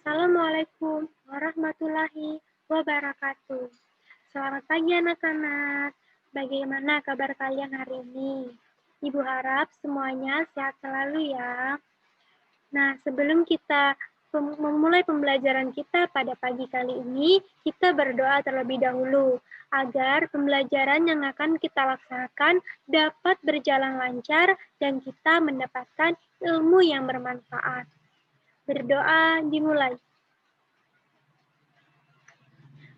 Assalamualaikum warahmatullahi wabarakatuh. Selamat pagi anak-anak. Bagaimana kabar kalian hari ini? Ibu harap semuanya sehat selalu ya. Nah, sebelum kita memulai pembelajaran kita pada pagi kali ini, kita berdoa terlebih dahulu agar pembelajaran yang akan kita laksanakan dapat berjalan lancar dan kita mendapatkan ilmu yang bermanfaat. Berdoa dimulai.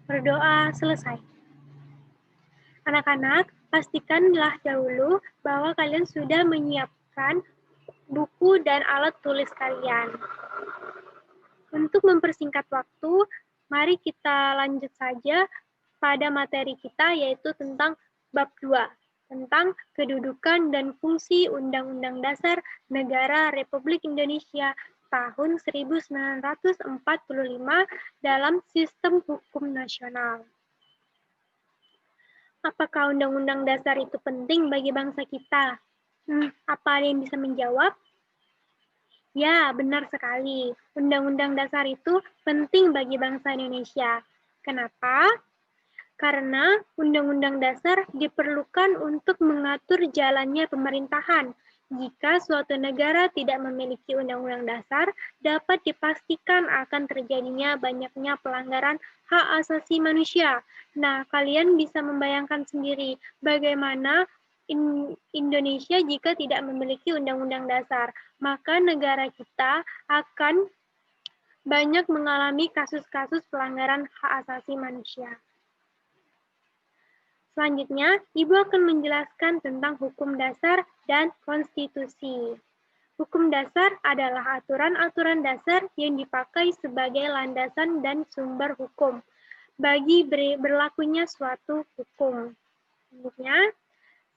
Berdoa selesai. Anak-anak, pastikanlah dahulu bahwa kalian sudah menyiapkan buku dan alat tulis kalian. Untuk mempersingkat waktu, mari kita lanjut saja pada materi kita, yaitu tentang bab 2, tentang kedudukan dan fungsi Undang-Undang Dasar Negara Republik Indonesia tahun 1945 dalam sistem hukum nasional. Apakah Undang-Undang Dasar itu penting bagi bangsa kita? Apa ada yang bisa menjawab? Ya, benar sekali. Undang-Undang Dasar itu penting bagi bangsa Indonesia. Kenapa? Karena Undang-Undang Dasar diperlukan untuk mengatur jalannya pemerintahan. Jika suatu negara tidak memiliki Undang-Undang Dasar, dapat dipastikan akan terjadinya banyaknya pelanggaran hak asasi manusia. Nah, kalian bisa membayangkan sendiri bagaimana Indonesia jika tidak memiliki Undang-Undang Dasar, maka negara kita akan banyak mengalami kasus-kasus pelanggaran hak asasi manusia. Selanjutnya, Ibu akan menjelaskan tentang hukum dasar dan konstitusi. Hukum dasar adalah aturan-aturan dasar yang dipakai sebagai landasan dan sumber hukum bagi berlakunya suatu hukum. Selanjutnya,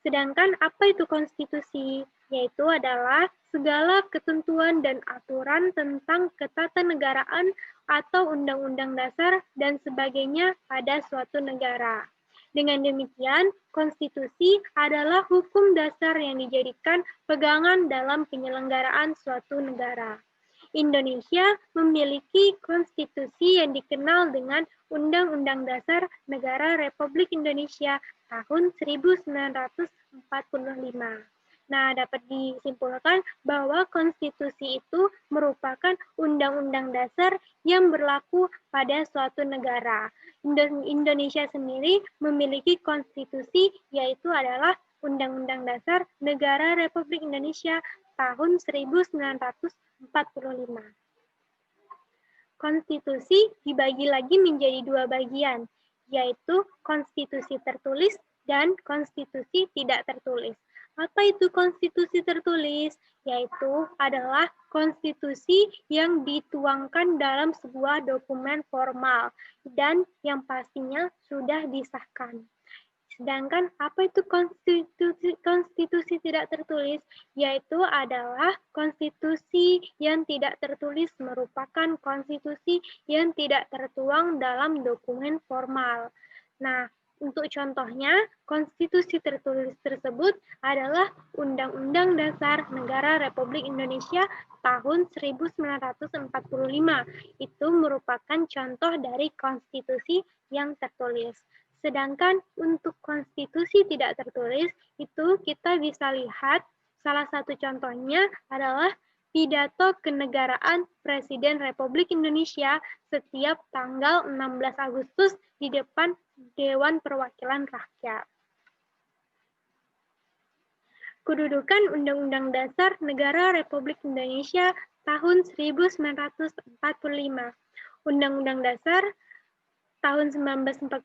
sedangkan apa itu konstitusi? Yaitu adalah segala ketentuan dan aturan tentang ketatanegaraan atau undang-undang dasar dan sebagainya pada suatu negara. Dengan demikian, konstitusi adalah hukum dasar yang dijadikan pegangan dalam penyelenggaraan suatu negara. Indonesia memiliki konstitusi yang dikenal dengan Undang-Undang Dasar Negara Republik Indonesia tahun 1945. Nah, dapat disimpulkan bahwa konstitusi itu merupakan undang-undang dasar yang berlaku pada suatu negara. Indonesia sendiri memiliki konstitusi, yaitu adalah Undang-Undang Dasar Negara Republik Indonesia tahun 1945. Konstitusi dibagi lagi menjadi dua bagian, yaitu konstitusi tertulis dan konstitusi tidak tertulis. Apa itu konstitusi tertulis? Yaitu adalah konstitusi yang dituangkan dalam sebuah dokumen formal dan yang pastinya sudah disahkan. Sedangkan apa itu konstitusi tidak tertulis? Yaitu adalah konstitusi yang tidak tertulis merupakan konstitusi yang tidak tertuang dalam dokumen formal. Nah, untuk contohnya, konstitusi tertulis tersebut adalah Undang-Undang Dasar Negara Republik Indonesia tahun 1945. Itu merupakan contoh dari konstitusi yang tertulis. Sedangkan untuk konstitusi tidak tertulis, itu kita bisa lihat salah satu contohnya adalah pidato kenegaraan Presiden Republik Indonesia setiap tanggal 16 Agustus di depan Dewan Perwakilan Rakyat. Kedudukan Undang-Undang Dasar Negara Republik Indonesia tahun 1945. Undang-Undang Dasar tahun 1945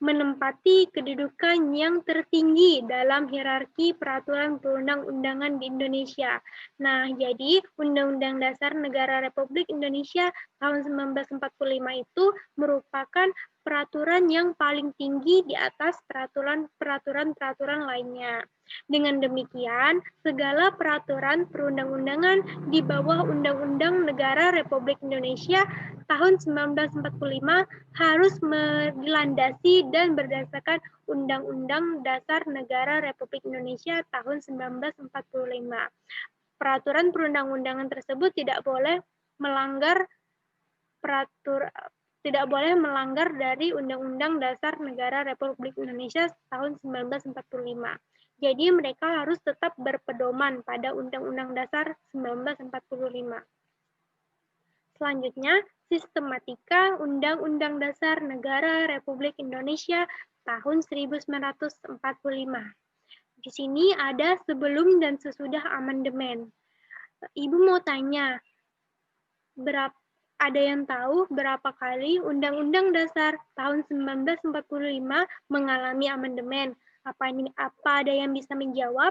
menempati kedudukan yang tertinggi dalam hierarki peraturan perundang-undangan di Indonesia. Nah, jadi Undang-Undang Dasar Negara Republik Indonesia tahun 1945 itu merupakan peraturan yang paling tinggi di atas peraturan-peraturan lainnya. Dengan demikian, segala peraturan perundang-undangan di bawah Undang-Undang Negara Republik Indonesia tahun 1945 harus dilandasi dan berdasarkan Undang-Undang Dasar Negara Republik Indonesia tahun 1945. Peraturan perundang-undangan tersebut tidak boleh melanggar tidak boleh melanggar dari Undang-Undang Dasar Negara Republik Indonesia tahun 1945. Jadi mereka harus tetap berpedoman pada Undang-Undang Dasar 1945. Selanjutnya, sistematika Undang-Undang Dasar Negara Republik Indonesia tahun 1945. Di sini ada sebelum dan sesudah amandemen. Ibu mau tanya, ada yang tahu berapa kali Undang-Undang Dasar tahun 1945 mengalami amandemen? Apa ada yang bisa menjawab?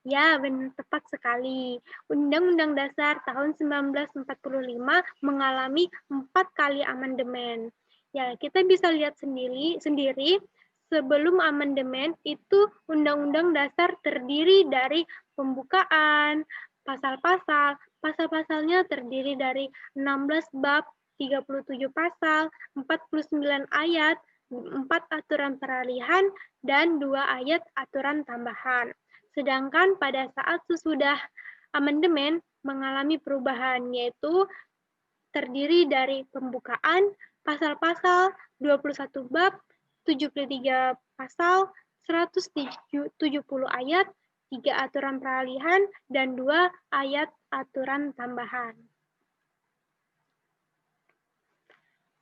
Ya, benar, tepat sekali. Undang-Undang Dasar tahun 1945 mengalami 4 kali amandemen. Ya, kita bisa lihat sendiri sebelum amandemen itu Undang-Undang Dasar terdiri dari pembukaan, pasal-pasalnya terdiri dari 16 bab, 37 pasal, 49 ayat, 4 aturan peralihan, dan 2 ayat aturan tambahan. Sedangkan pada saat sesudah amandemen mengalami perubahan, yaitu terdiri dari pembukaan, pasal-pasal, 21 bab, 73 pasal, 170 ayat, 3 aturan peralihan, dan 2 ayat aturan tambahan.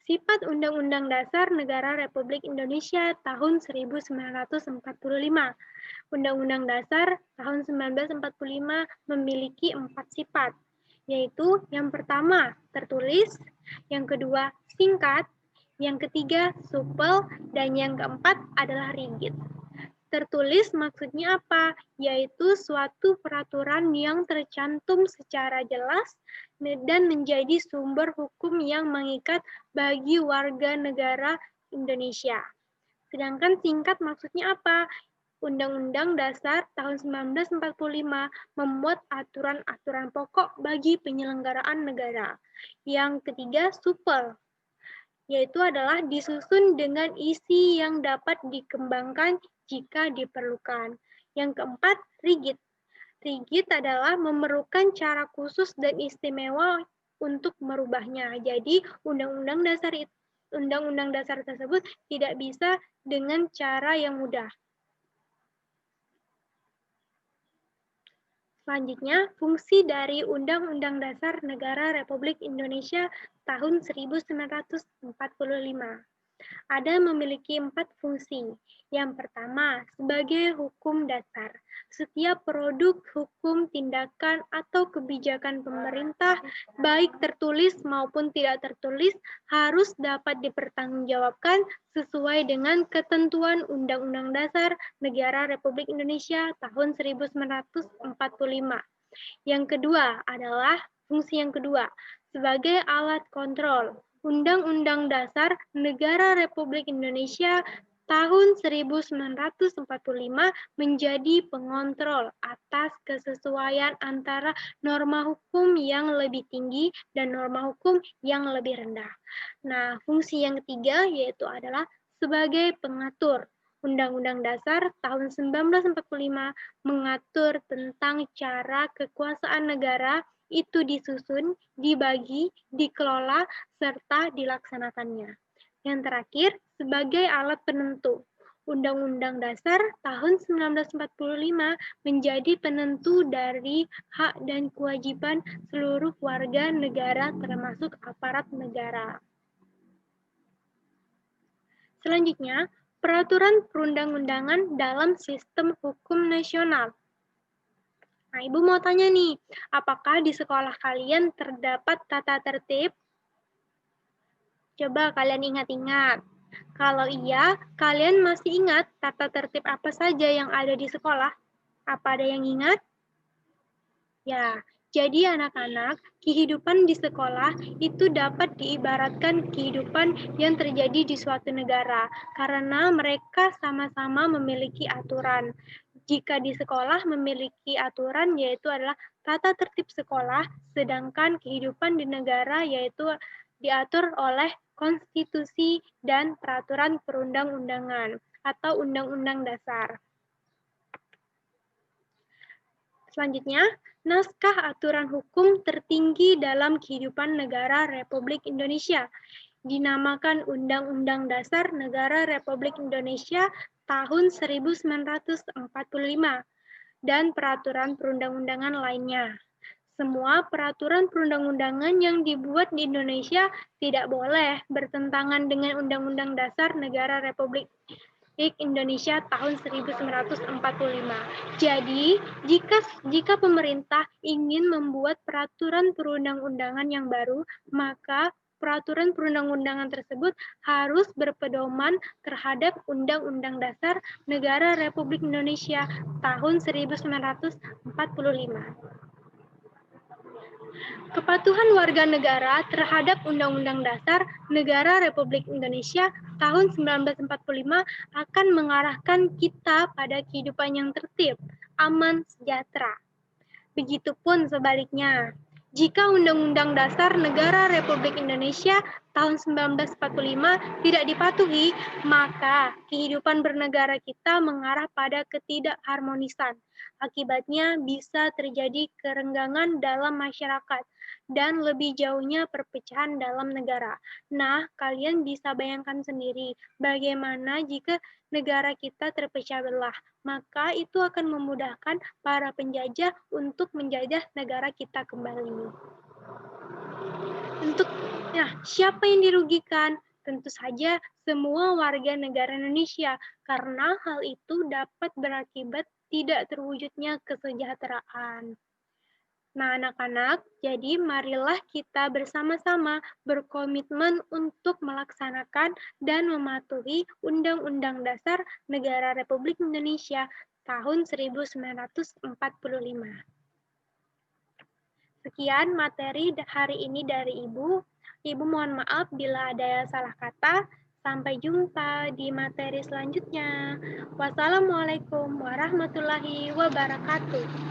Sifat Undang-Undang Dasar Negara Republik Indonesia tahun 1945. Undang-Undang Dasar tahun 1945 memiliki 4 sifat, yaitu yang pertama tertulis, yang kedua singkat, yang ketiga supel, dan yang keempat adalah rigid. Tertulis maksudnya apa? Yaitu suatu peraturan yang tercantum secara jelas dan menjadi sumber hukum yang mengikat bagi warga negara Indonesia. Sedangkan singkat maksudnya apa? Undang-Undang Dasar tahun 1945 memuat aturan-aturan pokok bagi penyelenggaraan negara. Yang ketiga, supel, yaitu adalah disusun dengan isi yang dapat dikembangkan jika diperlukan. Yang keempat, rigid. Rigid adalah memerlukan cara khusus dan istimewa untuk merubahnya. Jadi, Undang-Undang Dasar tersebut tidak bisa dengan cara yang mudah. Selanjutnya, fungsi dari Undang-Undang Dasar Negara Republik Indonesia tahun 1945. Ada memiliki 4 fungsi. Yang pertama, sebagai hukum dasar. Setiap produk hukum, tindakan, atau kebijakan pemerintah, baik tertulis maupun tidak tertulis, harus dapat dipertanggungjawabkan sesuai dengan ketentuan Undang-Undang Dasar Negara Republik Indonesia tahun 1945. Yang kedua adalah fungsi yang kedua, sebagai alat kontrol. Undang-Undang Dasar Negara Republik Indonesia tahun 1945 menjadi pengontrol atas kesesuaian antara norma hukum yang lebih tinggi dan norma hukum yang lebih rendah. Nah, fungsi yang ketiga yaitu adalah sebagai pengatur. Undang-Undang Dasar tahun 1945 mengatur tentang cara kekuasaan negara itu disusun, dibagi, dikelola, serta dilaksanakannya. Yang terakhir, sebagai alat penentu. Undang-Undang Dasar tahun 1945 menjadi penentu dari hak dan kewajiban seluruh warga negara termasuk aparat negara. Selanjutnya, peraturan perundang-undangan dalam sistem hukum nasional. Nah, Ibu mau tanya nih, apakah di sekolah kalian terdapat tata tertib? Coba kalian ingat-ingat. Kalau iya, kalian masih ingat tata tertib apa saja yang ada di sekolah? Apa ada yang ingat? Ya, jadi anak-anak, kehidupan di sekolah itu dapat diibaratkan kehidupan yang terjadi di suatu negara, karena mereka sama-sama memiliki aturan. Jika di sekolah memiliki aturan yaitu adalah tata tertib sekolah, sedangkan kehidupan di negara yaitu diatur oleh konstitusi dan peraturan perundang-undangan atau undang-undang dasar. Selanjutnya, naskah aturan hukum tertinggi dalam kehidupan negara Republik Indonesia dinamakan Undang-Undang Dasar Negara Republik Indonesia tahun 1945 dan peraturan perundang-undangan lainnya. Semua peraturan perundang-undangan yang dibuat di Indonesia tidak boleh bertentangan dengan Undang-Undang Dasar Negara Republik Indonesia tahun 1945. Jadi, jika pemerintah ingin membuat peraturan perundang-undangan yang baru, maka peraturan perundang-undangan tersebut harus berpedoman terhadap Undang-Undang Dasar Negara Republik Indonesia tahun 1945. Kepatuhan warga negara terhadap Undang-Undang Dasar Negara Republik Indonesia tahun 1945 akan mengarahkan kita pada kehidupan yang tertib, aman, sejahtera. Begitupun sebaliknya, jika Undang-Undang Dasar Negara Republik Indonesia tahun 1945 tidak dipatuhi, maka kehidupan bernegara kita mengarah pada ketidakharmonisan. Akibatnya bisa terjadi kerenggangan dalam masyarakat dan lebih jauhnya perpecahan dalam negara. Nah, kalian bisa bayangkan sendiri bagaimana jika negara kita terpecah belah, maka itu akan memudahkan para penjajah untuk menjajah negara kita kembali. Siapa yang dirugikan? Tentu saja semua warga negara Indonesia, karena hal itu dapat berakibat tidak terwujudnya kesejahteraan. Nah, anak-anak, jadi marilah kita bersama-sama berkomitmen untuk melaksanakan dan mematuhi Undang-Undang Dasar Negara Republik Indonesia tahun 1945. Sekian materi hari ini dari Ibu. Ibu mohon maaf bila ada salah kata. Sampai jumpa di materi selanjutnya. Wassalamualaikum warahmatullahi wabarakatuh.